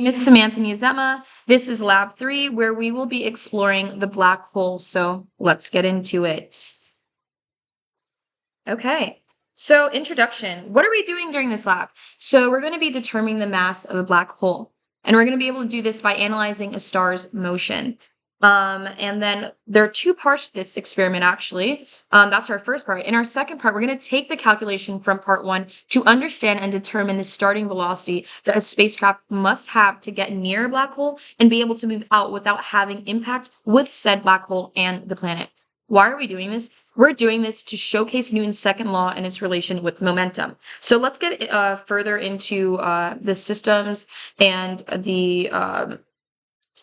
Miss Samantha Niezema. This is Lab 3, where we will be exploring the black hole. So let's get into it. Okay. So introduction. What are we doing during this lab? So we're going to be determining the mass of a black hole. And we're going to be able to do this by analyzing a star's motion. And then there are two parts to this experiment, actually. That's our first part. In our second part, we're going to take the calculation from part one to understand and determine the starting velocity that a spacecraft must have to get near a black hole and be able to move out without having impact with said black hole and the planet. Why are we doing this? We're doing this to showcase Newton's second law and its relation with momentum. So let's get further into the systems and the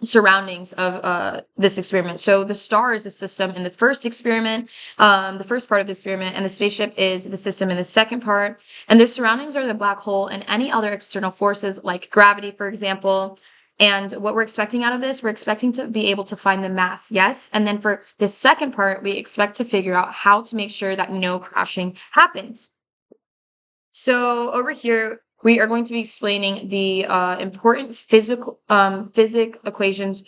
surroundings of this experiment. So the star is the system in the first experiment, the first part of the experiment, and the spaceship is the system in the second part. And their surroundings are the black hole and any other external forces like gravity, for example. And what we're expecting out of this, we're expecting to be able to find the mass, yes. And then for the second part, we expect to figure out how to make sure that no crashing happens. So over here, we are going to be explaining the important physics equations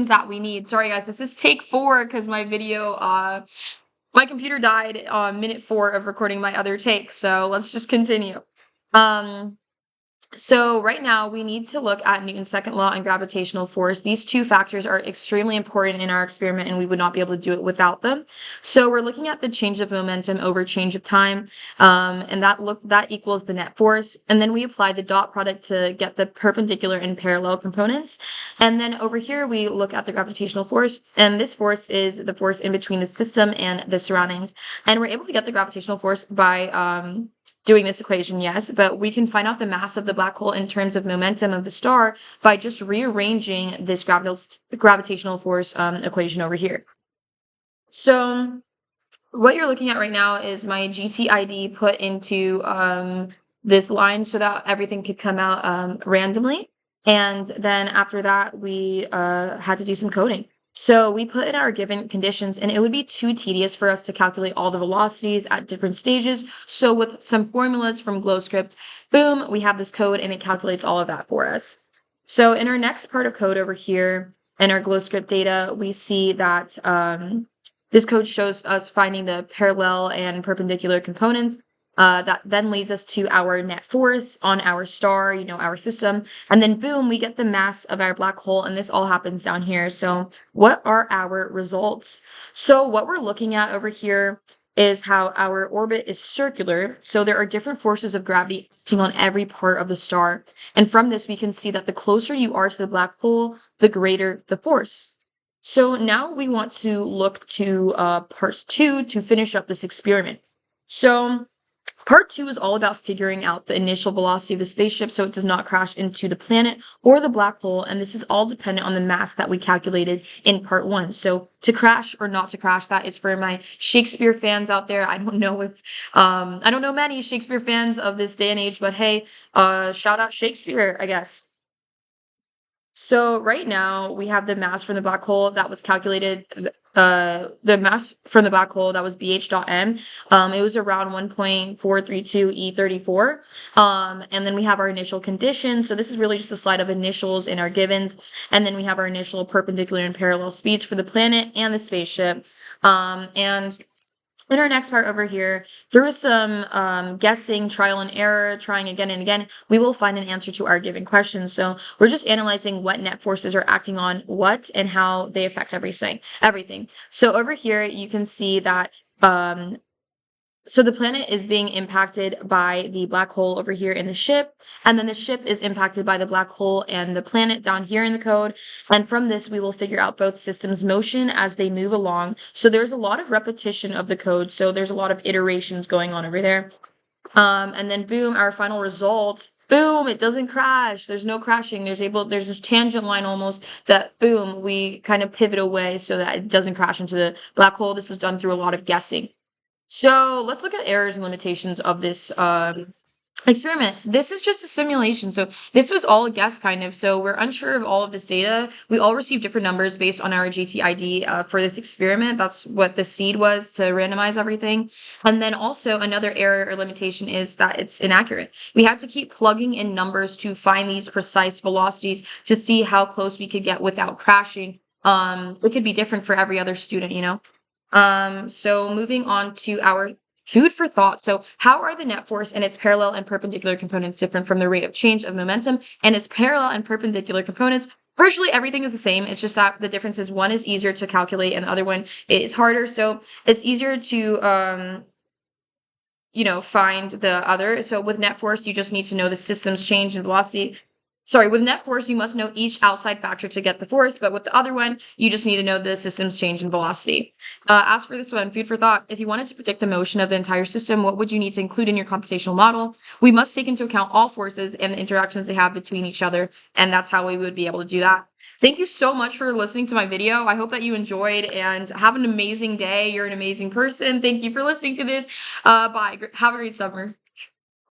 that we need. Sorry guys, this is take 4 because my video, my computer died on minute 4 of recording my other take. So let's just continue. So right now we need to look at Newton's second law and gravitational force. These two factors are extremely important in our experiment and we would not be able to do it without them. So we're looking at the change of momentum over change of time, and that equals the net force. And then we apply the dot product to get the perpendicular and parallel components. And then over here we look at the gravitational force, and this force is the force in between the system and the surroundings. And we're able to get the gravitational force by doing this equation, yes, but we can find out the mass of the black hole in terms of momentum of the star by just rearranging this gravitational force equation over here. So what you're looking at right now is my GTID put into this line so that everything could come out randomly. And then after that, we had to do some coding. So we put in our given conditions, and it would be too tedious for us to calculate all the velocities at different stages. So with some formulas from GlowScript, boom, we have this code and it calculates all of that for us. So in our next part of code over here, in our GlowScript data, we see that this code shows us finding the parallel and perpendicular components. That then leads us to our net force on our star, our system. And then boom, we get the mass of our black hole, and this all happens down here. So what are our results? So what we're looking at over here is how our orbit is circular. So there are different forces of gravity acting on every part of the star. And from this, we can see that the closer you are to the black hole, the greater the force. So now we want to look to part 2 to finish up this experiment. So part 2 is all about figuring out the initial velocity of the spaceship so it does not crash into the planet or the black hole, and this is all dependent on the mass that we calculated in part 1. So to crash or not to crash, that is for my Shakespeare fans out there. I don't know if, I don't know many Shakespeare fans of this day and age, but hey, shout out Shakespeare, I guess. So right now we have the mass from the black hole that was calculated, the mass from the black hole that was BH.m. It was around 1.432 E34. And then we have our initial conditions. So this is really just a slide of initials in our givens. And then we have our initial perpendicular and parallel speeds for the planet and the spaceship. And in our next part over here, through some guessing, trial and error, trying again and again, we will find an answer to our given question. So we're just analyzing what net forces are acting on what and how they affect everything. So over here, you can see that so the planet is being impacted by the black hole over here in the ship, and then the ship is impacted by the black hole and the planet down here in the code. And from this, we will figure out both systems' motion as they move along. So there's a lot of repetition of the code. So there's a lot of iterations going on over there. And then boom, our final result, boom, it doesn't crash. There's no crashing. There's this tangent line almost that boom, we kind of pivot away so that it doesn't crash into the black hole. This was done through a lot of guessing. So let's look at errors and limitations of this Experiment. This is just a simulation. So this was all a guess kind of. So we're unsure of all of this data. We all received different numbers based on our GTID for this experiment. That's what the seed was to randomize everything. And then also another error or limitation is that it's inaccurate. We had to keep plugging in numbers to find these precise velocities to see how close we could get without crashing. It could be different for every other student, you know? So moving on to our food for thought. So, how are the net force and its parallel and perpendicular components different from the rate of change of momentum and its parallel and perpendicular components? Virtually everything is the same. It's just that the difference is one is easier to calculate and the other one is harder. So, it's easier to find the other. So with net force, you just need to know the system's change in velocity. Sorry, with net force, you must know each outside factor to get the force, but with the other one, you just need to know the system's change in velocity. As for this one, food for thought, if you wanted to predict the motion of the entire system, what would you need to include in your computational model? We must take into account all forces and the interactions they have between each other, and that's how we would be able to do that. Thank you so much for listening to my video. I hope that you enjoyed and have an amazing day. You're an amazing person. Thank you for listening to this. Bye. Have a great summer.